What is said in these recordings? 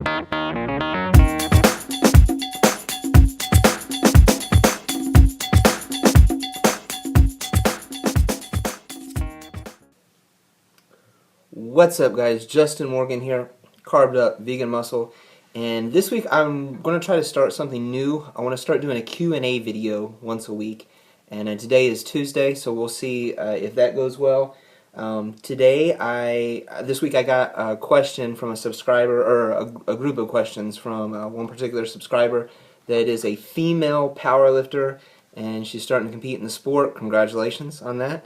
What's up, guys? Justin Morgan here, Carved Up Vegan Muscle, and this week I'm going to try to start something new. I want to start doing a Q&A video once a week, and today is Tuesday, so we'll see if that goes well. This week I got a question from a subscriber, or a group of questions from one particular subscriber that is a female powerlifter, and she's starting to compete in the sport. Congratulations on that.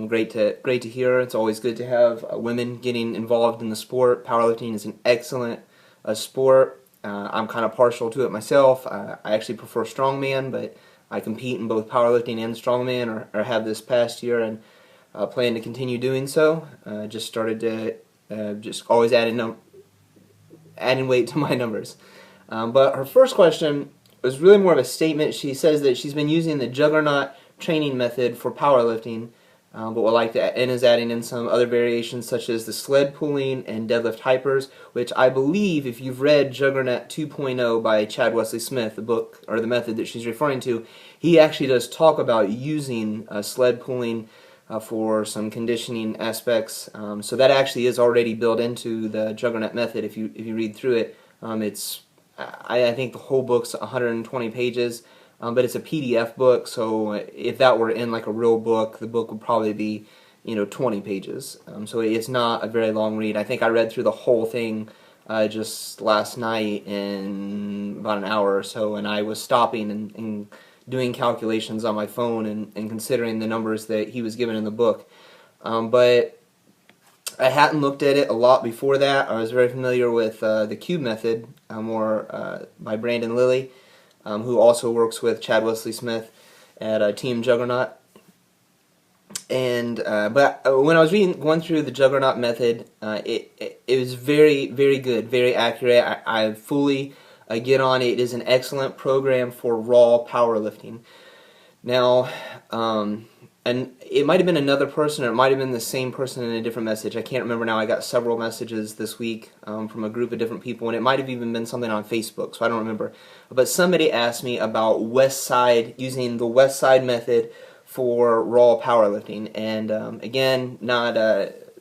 Great to hear. It's always good to have women getting involved in the sport. Powerlifting is an excellent sport. I'm kind of partial to it myself. I actually prefer strongman, but I compete in both powerlifting and strongman, or have this past year, and plan to continue doing so. Just started to just always adding weight to my numbers. But her first question was really more of a statement. She says that she's been using the juggernaut training method for powerlifting, but would like to, and is adding in some other variations such as the sled pulling and deadlift hypers, which I believe, if you've read Juggernaut 2.0 by Chad Wesley Smith, the book or the method that she's referring to, he actually does talk about using sled pulling for some conditioning aspects. So that actually is already built into the Juggernaut method. If you read through it, I think the whole book's 120 pages. But it's a PDF book, so if that were in like a real book, the book would probably be, 20 pages. So it's not a very long read. I think I read through the whole thing just last night in about an hour or so, and I was stopping and doing calculations on my phone and considering the numbers that he was given in the book. But I hadn't looked at it a lot before that. I was very familiar with the Cube method, by Brandon Lilly, who also works with Chad Wesley Smith at Team Juggernaut. And but when I was going through the Juggernaut method, it was very, very good, very accurate. I fully get on it. It is an excellent program for raw powerlifting. Now, and it might have been another person, or it might have been the same person in a different message. I can't remember now. I got several messages this week from a group of different people, and it might have even been something on Facebook, so I don't remember. But somebody asked me about using the West Side method for raw powerlifting. And again,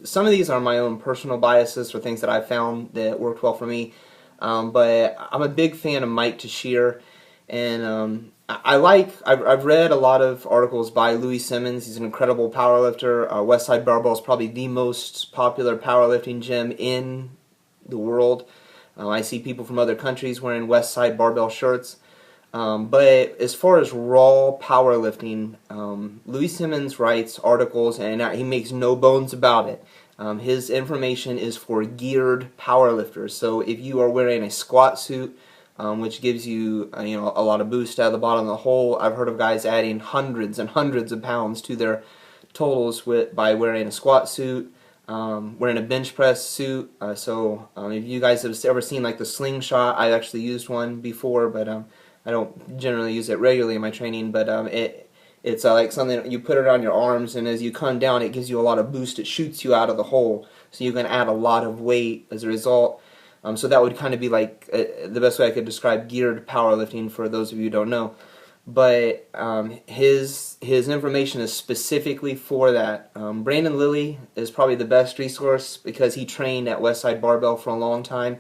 some of these are my own personal biases or things that I found that worked well for me. But I'm a big fan of Mike Teixeira, and I've read a lot of articles by Louis Simmons. He's an incredible powerlifter. Westside Barbell is probably the most popular powerlifting gym in the world. I see people from other countries wearing Westside Barbell shirts. But as far as raw powerlifting, Louis Simmons writes articles, and he makes no bones about it. His information is for geared powerlifters. So if you are wearing a squat suit, which gives you a lot of boost out of the bottom of the hole. I've heard of guys adding hundreds and hundreds of pounds to their totals by wearing a squat suit, wearing a bench press suit. So if you guys have ever seen like the slingshot, I've actually used one before, but I don't generally use it regularly in my training. But it's like something you put it on your arms, and as you come down, it gives you a lot of boost. It shoots you out of the hole, so you can add a lot of weight as a result. So that would kind of be like the best way I could describe geared powerlifting for those of you who don't know. But his information is specifically for that. Brandon Lilly is probably the best resource because he trained at Westside Barbell for a long time.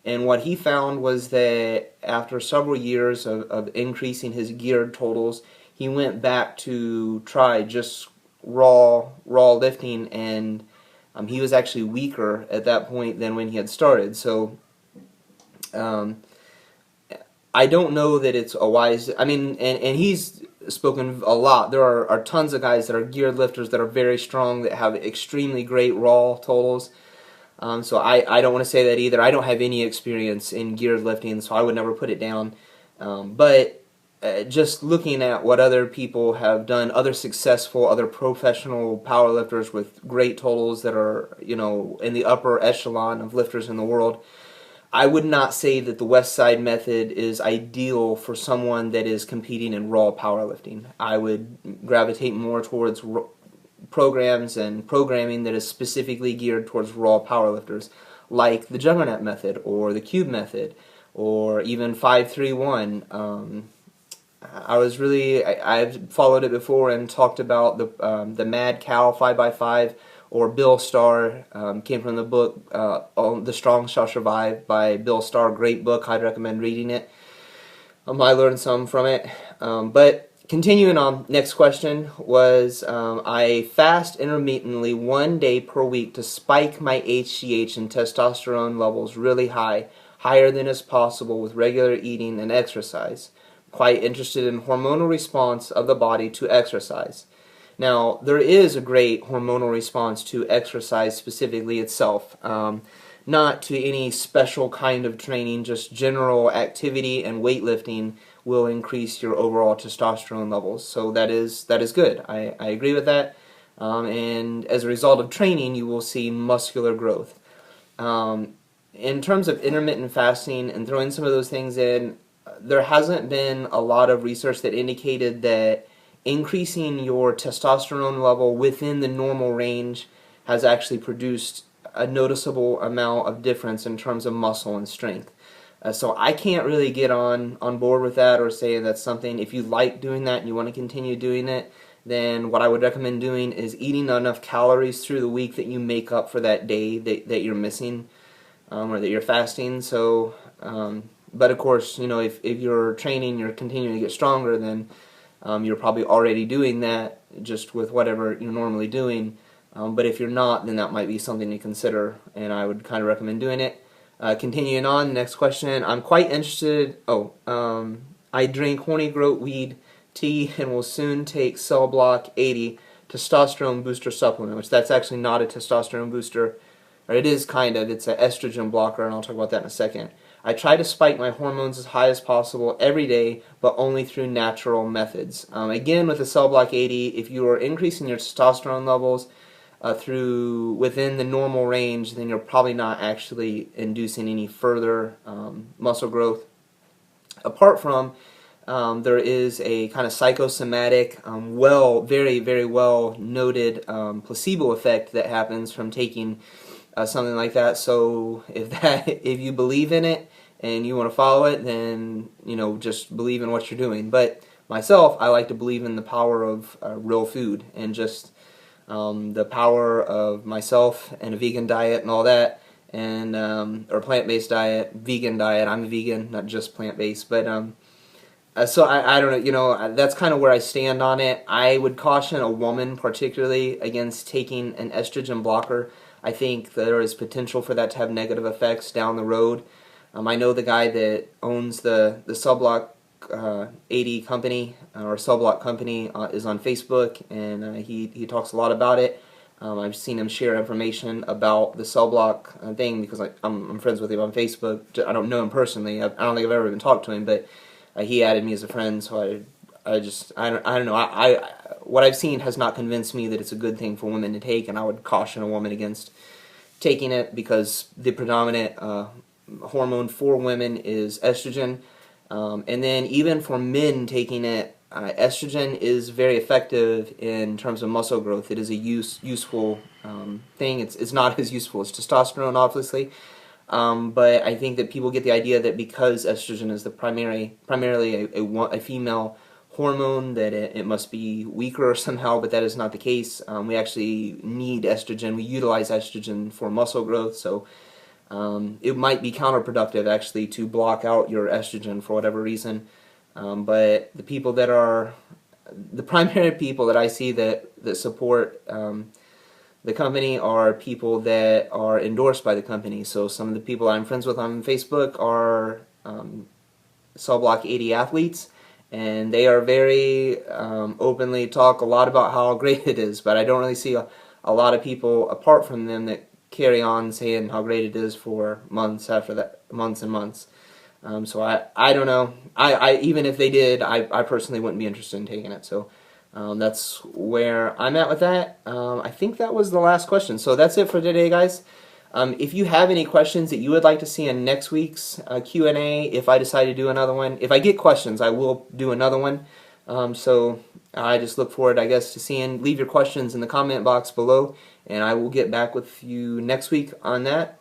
And what he found was that after several years of increasing his geared totals, he went back to try just raw lifting, and he was actually weaker at that point than when he had started. So I don't know that it's a wise... and he's spoken a lot. There are tons of guys that are geared lifters that are very strong, that have extremely great raw totals. So I don't want to say that either. I don't have any experience in geared lifting, so I would never put it down. But just looking at what other people have done, other professional powerlifters with great totals that are, in the upper echelon of lifters in the world, I would not say that the West Side method is ideal for someone that is competing in raw powerlifting. I would gravitate more towards programs and programming that is specifically geared towards raw powerlifters. like the Juggernaut method or the Cube method or even 531. I've followed it before and talked about the Mad Cow 5x5 or Bill Starr. Came from the book The Strong Shall Survive by Bill Starr. Great book. I'd recommend reading it. I learned some from it. But continuing on, next question was I fast intermittently 1 day per week to spike my HGH and testosterone levels really high, higher than is possible with regular eating and exercise. Quite interested in hormonal response of the body to exercise. Now, there is a great hormonal response to exercise specifically itself. Not to any special kind of training, just general activity and weightlifting will increase your overall testosterone levels. So that is good. I agree with that. And as a result of training, you will see muscular growth. In terms of intermittent fasting and throwing some of those things in, there hasn't been a lot of research that indicated that increasing your testosterone level within the normal range has actually produced a noticeable amount of difference in terms of muscle and strength. So I can't really get on board with that or say that's something. If you like doing that and you want to continue doing it, then what I would recommend doing is eating enough calories through the week that you make up for that day that you're missing or that you're fasting. So, but of course, if you're training, you're continuing to get stronger, then you're probably already doing that just with whatever you're normally doing. But if you're not, then that might be something to consider, and I would kind of recommend doing it. Continuing on, next question. I'm quite interested. I drink horny goat weed tea and will soon take Cell Block 80 testosterone booster supplement, which that's actually not a testosterone booster, or it is kind of. It's an estrogen blocker, and I'll talk about that in a second. I try to spike my hormones as high as possible every day, but only through natural methods. Again, with the Cell Block 80, if you are increasing your testosterone levels through within the normal range, then you're probably not actually inducing any further muscle growth. Apart from, there is a kind of psychosomatic, very, very well noted placebo effect that happens from taking something like that. So if you believe in it and you want to follow it, then just believe in what you're doing. But myself, I like to believe in the power of real food and just the power of myself and a vegan diet and all that, and or plant-based diet, vegan diet. I'm a vegan, not just plant-based, but so I don't know. That's kind of where I stand on it. I would caution a woman particularly against taking an estrogen blocker. I think there is potential for that to have negative effects down the road. I know the guy that owns the Cell Block 80 company or Cell Block company is on Facebook, and he talks a lot about it. I've seen him share information about the Cell Block thing because I'm friends with him on Facebook. I don't know him personally. I don't think I've ever even talked to him, but he added me as a friend, so I don't know. What I've seen has not convinced me that it's a good thing for women to take, and I would caution a woman against taking it because the predominant hormone for women is estrogen. And then even for men taking it, estrogen is very effective in terms of muscle growth. It is a useful thing. It's not as useful as testosterone, obviously. But I think that people get the idea that because estrogen is primarily a female hormone, that it must be weaker somehow, but that is not the case. We actually need estrogen. We utilize estrogen for muscle growth, so it might be counterproductive actually to block out your estrogen for whatever reason. But the primary people that I see that support the company are people that are endorsed by the company. So some of the people I'm friends with on Facebook are Cell Block 80 athletes, and they are very openly talk a lot about how great it is, but I don't really see a lot of people apart from them that carry on saying how great it is for months after that, months and months. So I don't know. I even if they did, I personally wouldn't be interested in taking it. So that's where I'm at with that. I think that was the last question. So that's it for today, guys. If you have any questions that you would like to see in next week's Q&A, if I decide to do another one, if I get questions, I will do another one. So I just look forward, I guess, to seeing. Leave your questions in the comment box below, and I will get back with you next week on that.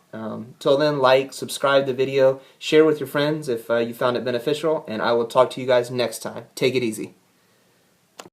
Till then, like, subscribe the video, share with your friends if you found it beneficial, and I will talk to you guys next time. Take it easy.